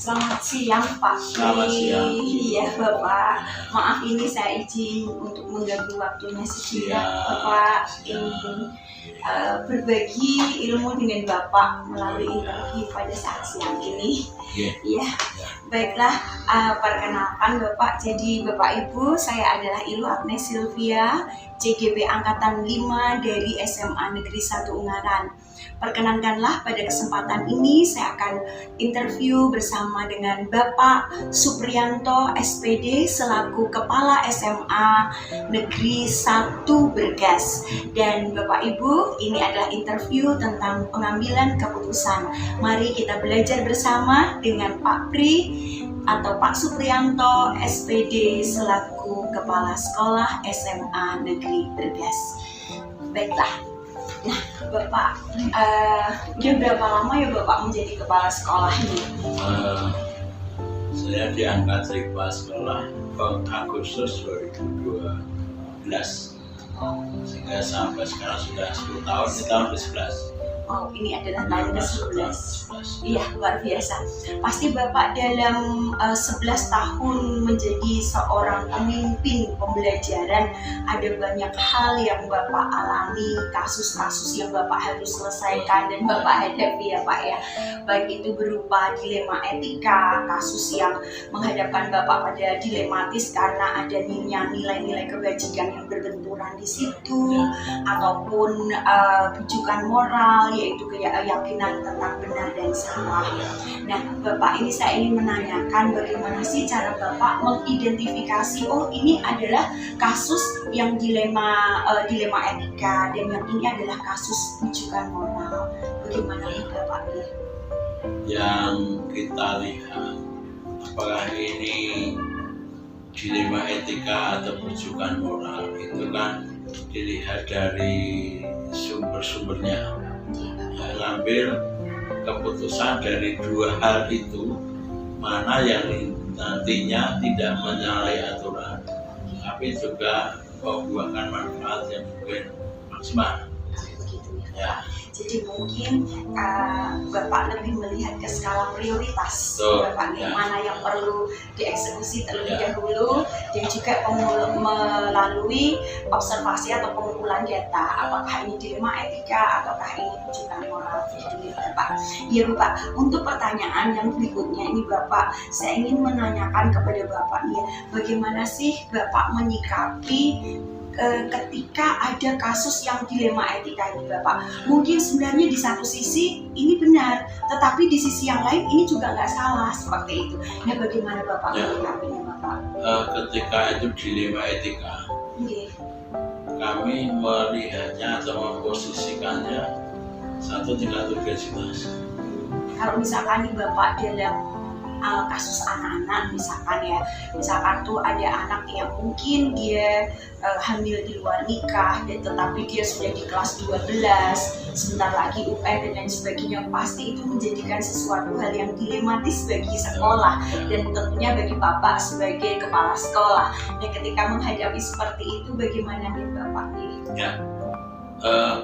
Selamat siang Pak. Selamat siang. Iya Bapak, maaf ini saya izin untuk mengganggu waktunya sejenak Siap, Bapak. siap. Ingin berbagi ilmu dengan Bapak melalui interview pada saat siang ini. Iya, baiklah, perkenalkan Bapak. Jadi Bapak Ibu, saya adalah Ilu Agnes Sylvia, CGP Angkatan 5 dari SMA Negeri 1 Ungaran. Perkenankanlah pada kesempatan ini saya akan interview bersama dengan Bapak Supriyanto SPD selaku Kepala SMA Negeri 1 Bergas. Dan Bapak Ibu, ini adalah interview tentang pengambilan keputusan. Mari kita belajar bersama dengan Pak Pri atau Pak Supriyanto SPD selaku Kepala Sekolah SMA Negeri Bergas. Baiklah. Nah, Bapak, udah berapa lama ya Bapak menjadi kepala sekolah ini? Saya diangkat dari kepala sekolah Agustus 2012, sehingga sampai sekarang sudah 10 tahun, ini tahun ke-11. Oh, ini adalah tahun ke-11. 11. Iya, luar biasa. Pasti Bapak dalam 11 tahun menjadi seorang pemimpin pembelajaran, ada banyak hal yang Bapak alami, kasus-kasus yang Bapak harus selesaikan dan Bapak hadapi ya Pak ya. Baik itu berupa dilema etika, kasus yang menghadapkan Bapak pada dilematis karena adanya nilai-nilai kebajikan yang berbenturan di situ, ataupun rujukan moral, yaitu keyakinan tentang benar dan salah. Nah, Bapak, ini saya ingin menanyakan bagaimana sih cara Bapak mengidentifikasi, oh ini adalah kasus yang dilema etika dan yang ini adalah kasus rujukan moral. Bagaimana Bapak? Yang kita lihat, apakah ini dilema etika atau rujukan moral, itu kan dilihat dari sumber-sumbernya. Mengambil keputusan dari dua hal itu, mana yang nantinya tidak menyalahi aturan tapi juga membuahkan manfaat yang mungkin maksimal. Ya. Jadi mungkin Bapak lebih melihat ke skala prioritas. Bapak ya. Mana yang perlu dieksekusi terlebih dahulu, dan juga melalui observasi atau pengumpulan data, apakah ini dilema etika ataukah ini rujukan moral. Bapak. Ya Bapak, untuk pertanyaan yang berikutnya ini Bapak, saya ingin menanyakan kepada Bapak ya, bagaimana sih Bapak menyikapi ketika ada kasus yang dilema etika ini Bapak? Mungkin sebenarnya di satu sisi ini benar, tetapi di sisi yang lain ini juga nggak salah, seperti itu. Nah, bagaimana Bapak menyikapinya Bapak? Ketika itu dilema etika, kami melihatnya atau memposisikannya satu tingkat obesitas. Kalau misalkan nih Bapak dalam kasus anak-anak misalkan tuh ada anak yang mungkin dia hamil di luar nikah, tetapi dia sudah di kelas 12, sebentar lagi UN dan lain sebagainya, pasti itu menjadikan sesuatu hal yang dilematis bagi sekolah dan tentunya bagi Bapak sebagai kepala sekolah. Nah, ketika menghadapi seperti itu, bagaimana nih Bapak? Ya,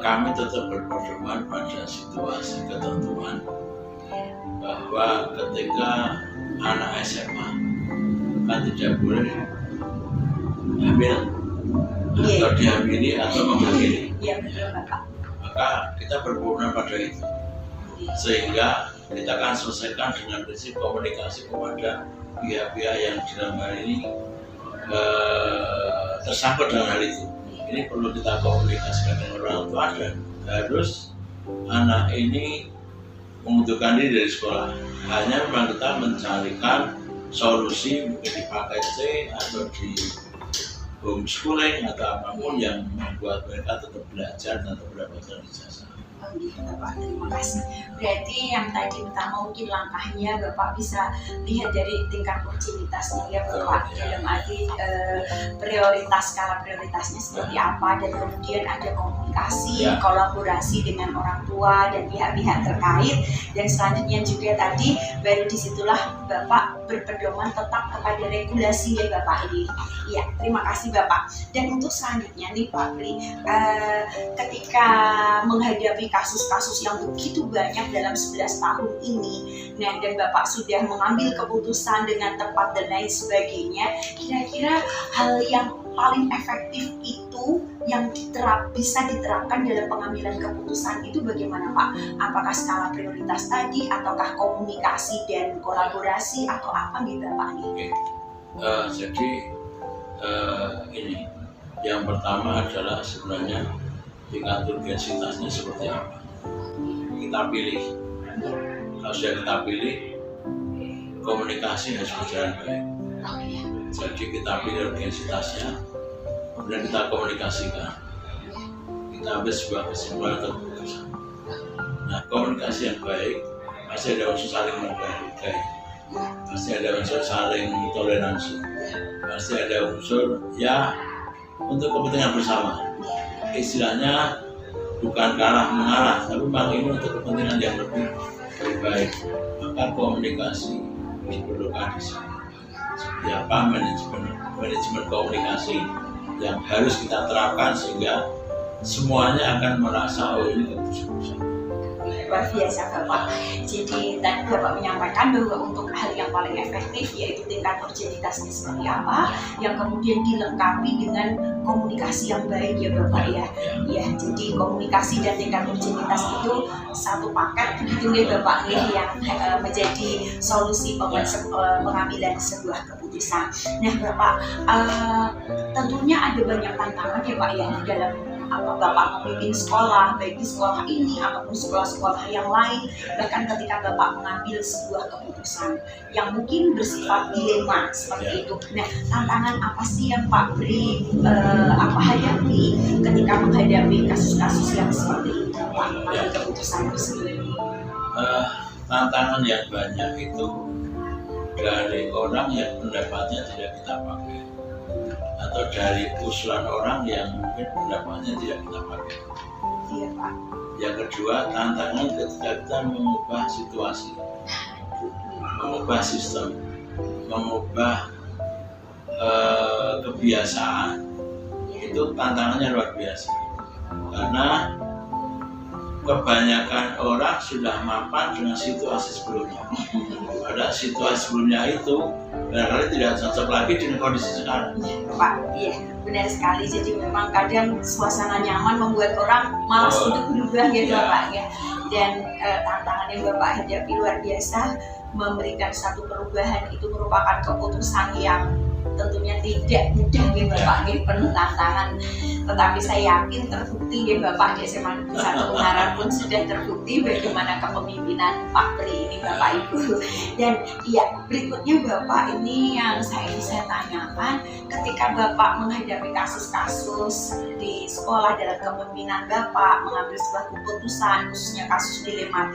kami tetap berpedoman pada situasi ketentuan bahwa ketika anak SMA kan tidak boleh hamil atau dihamili atau menghamili. Maka kita berpedoman pada itu, sehingga kita akan selesaikan dengan prinsip komunikasi kepada pihak-pihak yang dalam hal ini tersangkut dengan hal itu. Ini perlu kita komunikasikan dengan orang tua, dan harus anak ini mengundurkan diri dari sekolah. Hanya memang kita mencarikan solusi dipakai C atau di homeschooling atau apapun yang membuat mereka tetap belajar dan tetap mendapatkan ijazah. Terima kasih. Berarti yang tadi pertama mungkin langkahnya Bapak bisa lihat dari tingkat urgenitasnya ya Bapak, dalam arti skala prioritasnya seperti apa, dan kemudian ada komunikasi komunikasi, kolaborasi dengan orang tua dan pihak-pihak terkait. Dan selanjutnya juga tadi baru disitulah Bapak berpedoman tetap kepada regulasi ya Bapak ini. Ya, terima kasih Bapak. Dan untuk selanjutnya nih Pak Pri, ketika menghadapi kasus-kasus yang begitu banyak dalam 11 tahun ini, nah dan Bapak sudah mengambil keputusan dengan tepat dan lain sebagainya, kira-kira hal yang paling efektif itu yang bisa diterapkan dalam pengambilan keputusan itu bagaimana Pak? Apakah skala prioritas tadi, ataukah komunikasi dan kolaborasi, atau apa gitu Pak? Jadi ini yang pertama adalah sebenarnya tingkat urgensitasnya seperti apa. Kita pilih. Kalau sudah kita pilih, komunikasi harus berjalan baik. Jadi kita pilih urgensitasnya, kemudian kita komunikasikan. Kita ambil sebuah kesimpulan atau keputusan. Nah, komunikasi yang baik pasti ada unsur saling menghargai, pasti ada unsur saling toleransi, pasti ada unsur ya untuk kepentingan bersama. Istilahnya bukan kalah mengalah, tapi memang ini untuk kepentingan yang lebih baik. Maka komunikasi diperlukan di sini. Seperti apa manajemen komunikasi yang harus kita terapkan sehingga semuanya akan merasa oh ini keputusan. Luar biasa Bapak. Jadi tadi Bapak menyampaikan bahwa untuk hal yang paling efektif yaitu tingkat urgentitasnya seperti apa, yang kemudian dilengkapi dengan komunikasi yang baik ya Bapak ya. Ya, jadi komunikasi dan tingkat urgentitas itu satu paket begitu ya Bapak ya, yang menjadi solusi pengambilan sebuah keputusan. Nah Bapak, tentunya ada banyak tantangan ya Pak ya di dalam Bapak memimpin sekolah, baik di sekolah ini ataupun sekolah-sekolah yang lain, bahkan ketika Bapak mengambil sebuah keputusan yang mungkin bersifat dilema seperti itu. Nah, tantangan apa sih yang Pak Pri hadapi ketika menghadapi kasus-kasus yang seperti itu, Pak, mengambil keputusan tersebut? Tantangan yang banyak itu dari orang yang pendapatnya tidak kita pakai, atau dari usulan orang yang mungkin pendapatnya tidak kita pakai. Iya Pak. Yang kedua, tantangan ketika kita mengubah situasi, mengubah sistem, mengubah kebiasaan, itu tantangannya luar biasa. Karena kebanyakan orang sudah mapan dengan situasi sebelumnya. Pada situasi sebelumnya itu barangkali tidak cocok lagi dengan kondisi sekarang. Pak, iya benar sekali. Jadi memang kadang suasana nyaman membuat orang malas untuk berubah ya Bapak ya. Dan tantangan yang Bapak hadapi luar biasa, memberikan satu perubahan itu merupakan keputusan yang tentunya tidak mudah ya Bapak ya, penuh tantangan. Tetapi saya yakin terbukti ya Bapak di SMA Negeri 1 Ungaran pun sudah terbukti bagaimana kepemimpinan Pak Pri ini Bapak Ibu. Dan ya berikutnya Bapak ini yang saya bisa tanyakan, ketika Bapak menghadapi kasus-kasus di sekolah dalam kepemimpinan Bapak, mengambil sebuah keputusan khususnya kasus dilema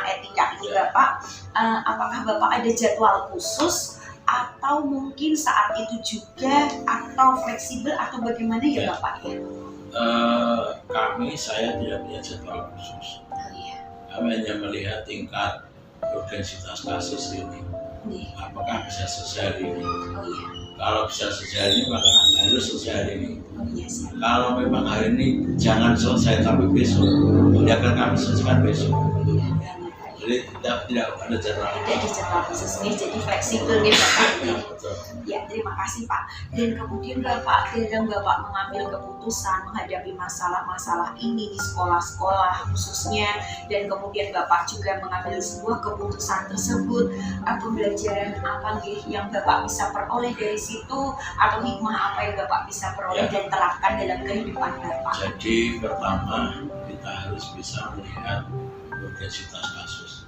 etika ini Bapak, apakah Bapak ada jadwal khusus atau mungkin saat itu juga atau fleksibel atau bagaimana ya Bapak ya? Saya tidak punya jadwal khusus. Kami hanya melihat tingkat urgensitas kasus ini. Apakah bisa selesai hari ini? Kalau bisa selesai hari ini maka harus selesai hari ini. Kalau memang hari ini jangan selesai tapi besok, ya akan kami selesaikan besok. Jadi tidak ada jadwal. Tidak ada jadwal khusus nih, jadi fleksibel nih Bapak. Ya, terima kasih Pak. Dan kemudian Bapak mengambil keputusan menghadapi masalah-masalah ini di sekolah-sekolah khususnya, dan kemudian Bapak juga mengambil sebuah keputusan tersebut, pembelajaran apa yang Bapak bisa peroleh dari situ, atau hikmah apa yang Bapak bisa peroleh dan terapkan dalam kehidupan Bapak? Jadi pertama kita harus bisa melihat urgensitas kasus.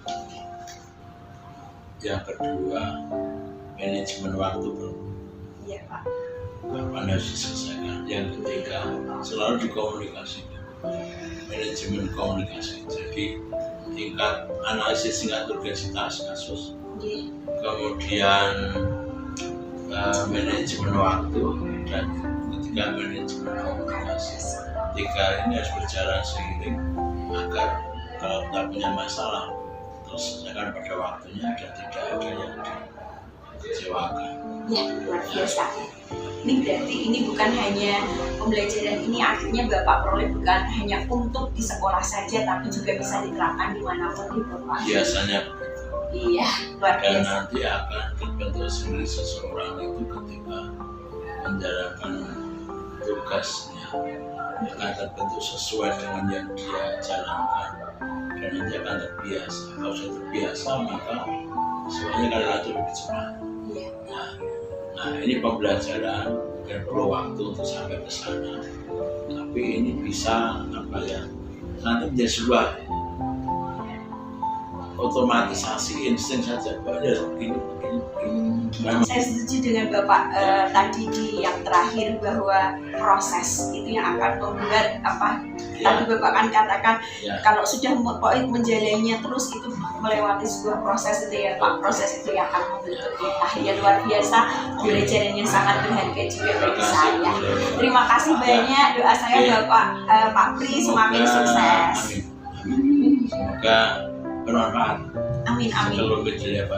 Yang kedua, manajemen waktu bro. Iya Pak. Kapan harus diselesaikan. Yang ketiga, selalu dikomunikasikan. Manajemen komunikasi. Jadi tingkat analisis tingkat urgensitas kasus. Kemudian manajemen waktu, dan ketiga manajemen komunikasi. Tiga ini harus berjalan seiring agar kalau kita punya masalah terus selesaikan pada waktunya dan tidak ada yang dikecewakan. Ya, luar biasa. Ini berarti ini bukan hanya pembelajaran ini akhirnya Bapak peroleh bukan hanya untuk di sekolah saja, tapi juga bisa diterapkan dimanapun di Bapak. Biasanya Iya, luar dan biasa. nanti akan terbentuk sendiri seseorang itu ketika menjalankan tugasnya akan terbentuk sesuai dengan yang dia jalankan dan nanti akan terbiasa. Kalau sudah terbiasa maka semuanya akan relatif lebih cepat. Iya. Nah ini pembelajaran dan perlu waktu untuk sampai ke sana. Tapi ini bisa nanti menjadi sebuah otomatisasi insting saja. Begini. Saya setuju dengan Bapak tadi di yang terakhir bahwa proses itu yang akan membuat tadi Bapak kan katakan kalau sudah menjalannya terus itu melewati sebuah proses itu ya Pak, proses itu yang akan membentuk kita. Ya luar biasa, pembelajaran yang sangat berharga juga bagi saya. Terima kasih banyak, doa saya Bapak Pak Pri semakin sukses. Semoga bermanfaat. Amin. Seluruh kejadian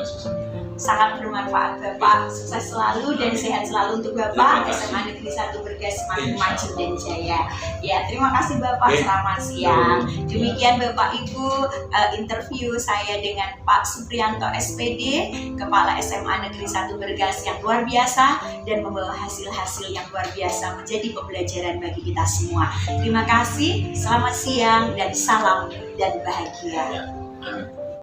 Sangat bermanfaat Bapak, sukses selalu dan sehat selalu untuk Bapak. SMA Negeri 1 Bergas semakin maju dan jaya. Ya, terima kasih Bapak, selamat siang. Demikian Bapak Ibu interview saya dengan Pak Supriyanto SPD, Kepala SMA Negeri 1 Bergas yang luar biasa dan membawa hasil-hasil yang luar biasa menjadi pembelajaran bagi kita semua. Terima kasih, selamat siang dan salam dan bahagia. Amin.